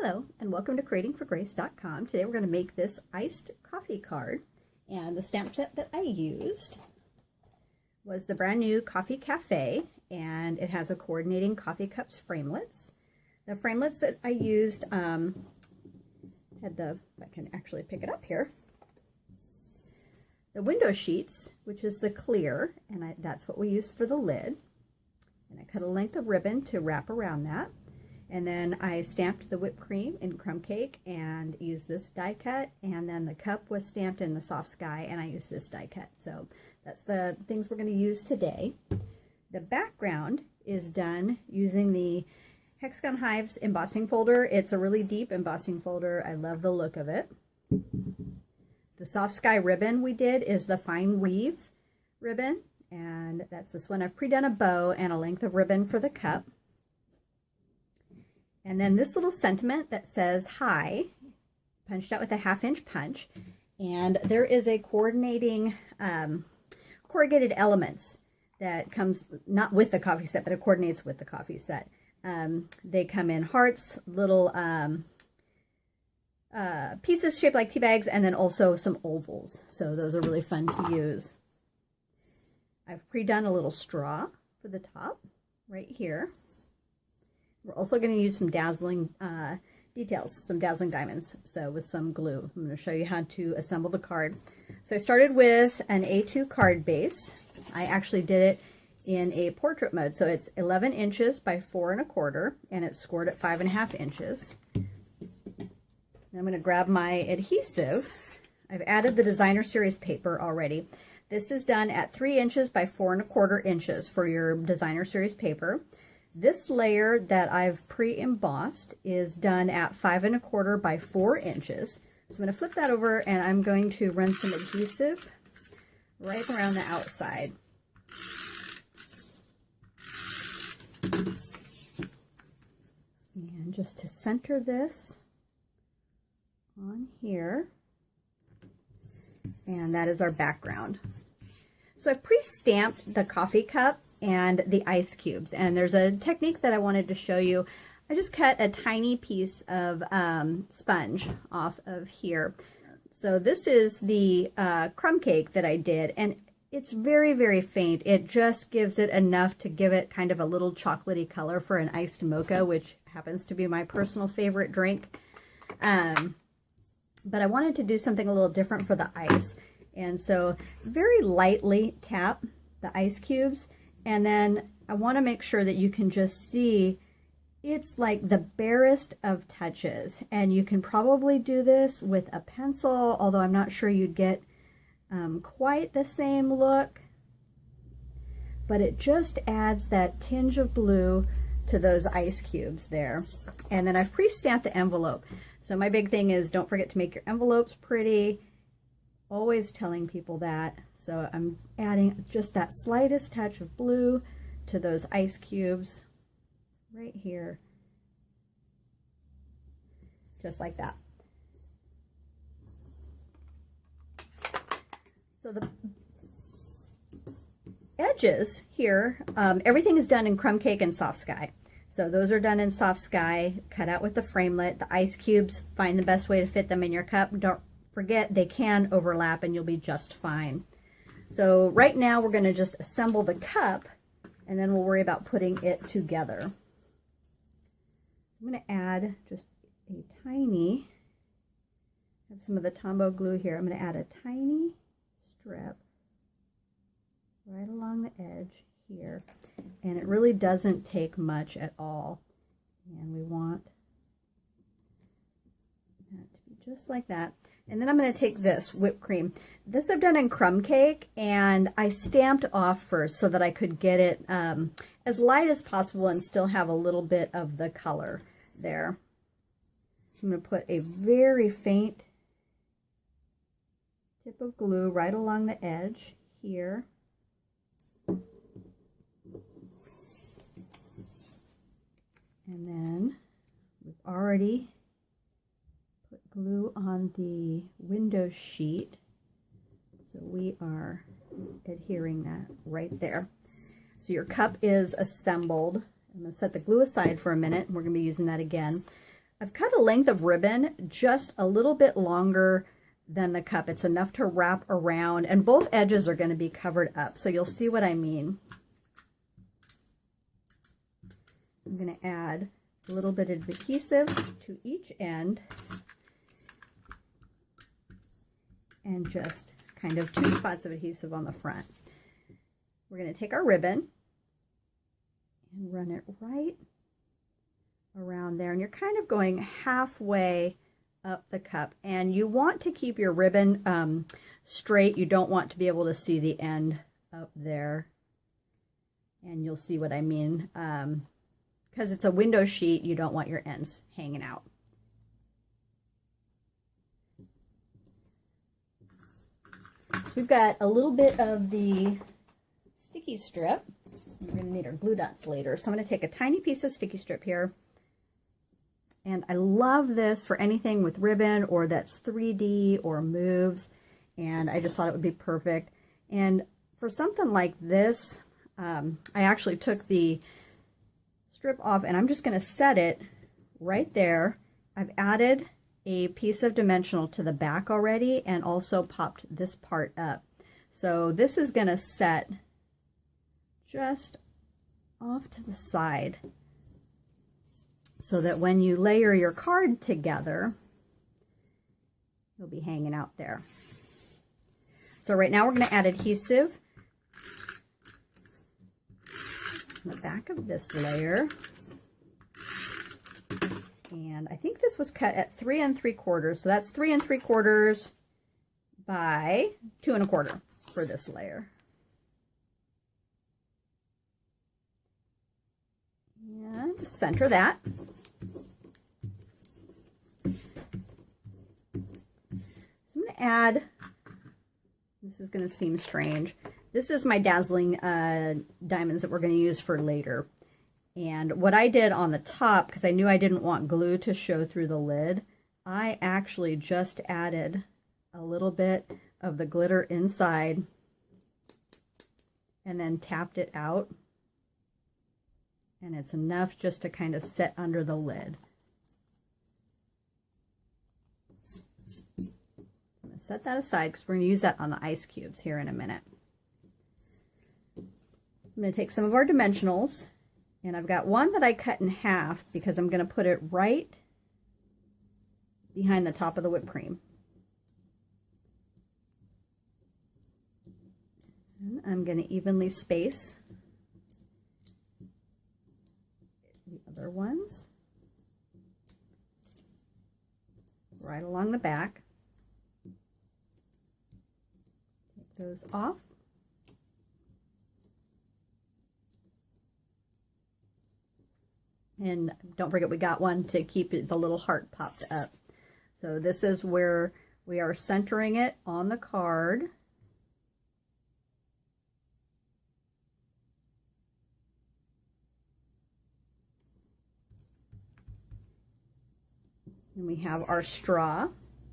Hello and welcome to creatingforgrace.com. Today we're going to make this iced coffee card, and the stamp set that I used was the brand new Coffee Cafe, and it has a coordinating coffee cups framelets. The framelets that I used had if I can actually pick it up here, the window sheets, which is the clear, and that's what we used for the lid. And I cut a length of ribbon to wrap around that. And then I stamped the whipped cream in crumb cake and used this die cut, and then the cup was stamped in the soft sky and I used this die cut. So that's the things we're going to use today. The background is done using the Hexagon Hives embossing folder. It's a really deep embossing folder. I love the look of it. The soft sky ribbon we did is the fine weave ribbon, and that's this one. I've pre-done a bow and a length of ribbon for the cup. And then this little sentiment that says hi, punched out with a 1/2-inch punch. And there is a coordinating corrugated elements that comes not with the coffee set, but it coordinates with the coffee set. They come in hearts, little pieces shaped like tea bags, and then also some ovals. So those are really fun to use. I've pre-done a little straw for the top right here. We're also going to use some dazzling details, some dazzling diamonds, so with some glue. I'm going to show you how to assemble the card. So I started with an A2 card base. I actually did it in a portrait mode, so it's 11 inches by 4 1/4, and it's scored at 5.5 inches. Then I'm going to grab my adhesive. I've added the designer series paper already. This is done at 3 inches by 4 1/4 inches for your designer series paper. This layer that I've pre-embossed is done at 5 1/4 by 4 inches. So I'm going to flip that over and I'm going to run some adhesive right around the outside. And just to center this on here. And that is our background. So I've pre-stamped the coffee cup and the ice cubes, and there's a technique that I wanted to show you. I just cut a tiny piece of sponge off of here. So this is the crumb cake that I did, and it's very, very faint. It just gives it enough to give it kind of a little chocolatey color for an iced mocha, which happens to be my personal favorite drink. But I wanted to do something a little different for the ice, and so very lightly tap the ice cubes. And then I want to make sure that you can just see it's like the barest of touches. And you can probably do this with a pencil, although I'm not sure you'd get quite the same look. But it just adds that tinge of blue to those ice cubes there. And then I've pre-stamped the envelope. So my big thing is don't forget to make your envelopes pretty. Always telling people that. So I'm adding just that slightest touch of blue to those ice cubes right here, just like that. So the edges here, everything is done in crumb cake and soft sky. So those are done in soft sky, cut out with the framelit. The ice cubes, find the best way to fit them in your cup. Don't forget, they can overlap and you'll be just fine. So right now we're going to just assemble the cup, and then we'll worry about putting it together. I'm going to add just a tiny, have some of the Tombow glue here. I'm going to add a tiny strip right along the edge here, and it really doesn't take much at all. And we want that to be just like that. And then I'm going to take this whipped cream. This I've done in crumb cake, and I stamped off first so that I could get it as light as possible and still have a little bit of the color there. I'm going to put a very faint tip of glue right along the edge here. And then we've already glue on the window sheet, so we are adhering that right there. So your cup is assembled. I'm going to set the glue aside for a minute, and we're going to be using that again. I've cut a length of ribbon just a little bit longer than the cup. It's enough to wrap around, and both edges are going to be covered up, so you'll see what I mean. I'm going to add a little bit of adhesive to each end and just kind of 2 spots of adhesive on the front. We're going to take our ribbon and run it right around there, and you're kind of going halfway up the cup, and you want to keep your ribbon straight. You don't want to be able to see the end up there, and you'll see what I mean. Because it's a window sheet, you don't want your ends hanging out. We've got a little bit of the sticky strip. We're going to need our glue dots later. So I'm going to take a tiny piece of sticky strip here. And I love this for anything with ribbon or that's 3D or moves. And I just thought it would be perfect. And for something like this, I actually took the strip off and I'm just going to set it right there. I've added a piece of dimensional to the back already and also popped this part up. So this is going to set just off to the side so that when you layer your card together, it'll be hanging out there. So right now we're going to add adhesive on the back of this layer. And I think this was cut at 3 3/4, so that's 3 3/4 by 2 1/4 for this layer. And center that. So I'm going to add, this is going to seem strange, this is my Dazzling diamonds that we're going to use for later. And what I did on the top, because I knew I didn't want glue to show through the lid, I actually just added a little bit of the glitter inside and then tapped it out. And it's enough just to kind of set under the lid. I'm going to set that aside because we're going to use that on the ice cubes here in a minute. I'm going to take some of our dimensionals. And I've got one that I cut in half because I'm going to put it right behind the top of the whipped cream. And I'm going to evenly space the other ones right along the back. Take those off. And don't forget, we got one to keep the little heart popped up. So this is where we are centering it on the card. And we have our straw.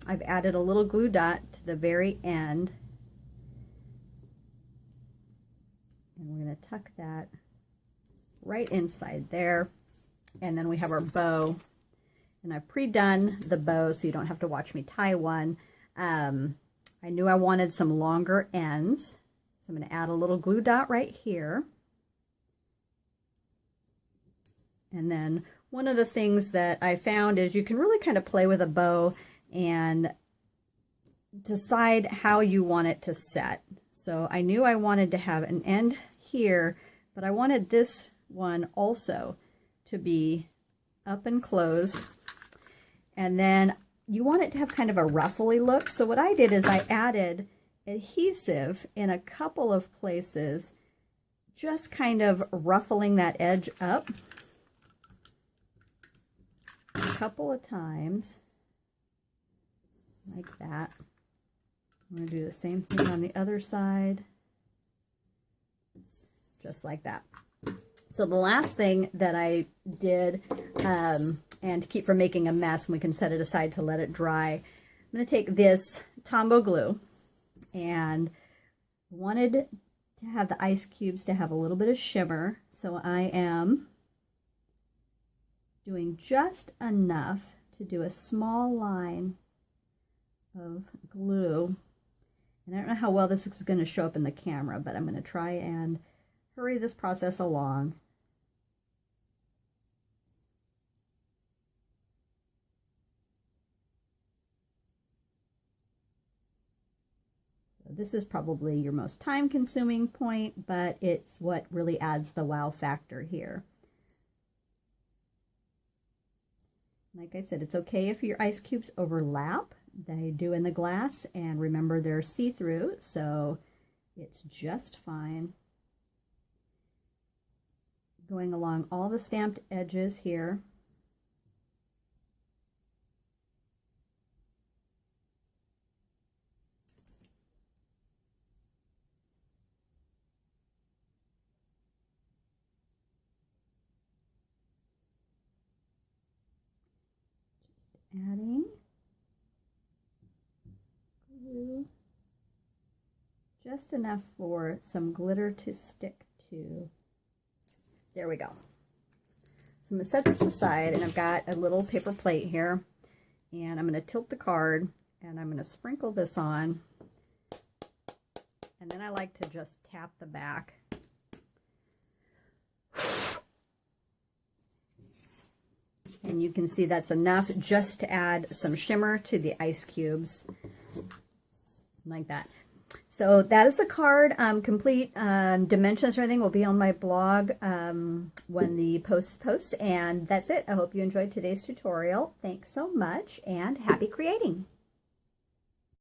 I've added a little glue dot to the very end. And we're going to tuck that right inside there. And then we have our bow, and I've pre-done the bow so you don't have to watch me tie one. I knew I wanted some longer ends, so I'm going to add a little glue dot right here. And then one of the things that I found is you can really kind of play with a bow and decide how you want it to set. So I knew I wanted to have an end here, but I wanted this one also to be up and closed, and then you want it to have kind of a ruffly look. So what I did is I added adhesive in a couple of places, just kind of ruffling that edge up a couple of times like that. I'm going to do the same thing on the other side, just like that. So the last thing that I did, and to keep from making a mess, and we can set it aside to let it dry, I'm going to take this Tombow glue, and wanted to have the ice cubes to have a little bit of shimmer, so I am doing just enough to do a small line of glue. And I don't know how well this is going to show up in the camera, but I'm going to try and hurry this process along. So this is probably your most time-consuming point, but it's what really adds the wow factor here. Like I said, it's okay if your ice cubes overlap. They do in the glass, and remember they're see-through, so it's just fine. Going along all the stamped edges here. Adding glue, just enough for some glitter to stick to. There we go. So I'm going to set this aside, and I've got a little paper plate here, and I'm going to tilt the card, and I'm going to sprinkle this on, and then I like to just tap the back. And you can see that's enough just to add some shimmer to the ice cubes, like that. So that is the card. Complete dimensions and everything will be on my blog when the posts. And that's it. I hope you enjoyed today's tutorial. Thanks so much, and happy creating.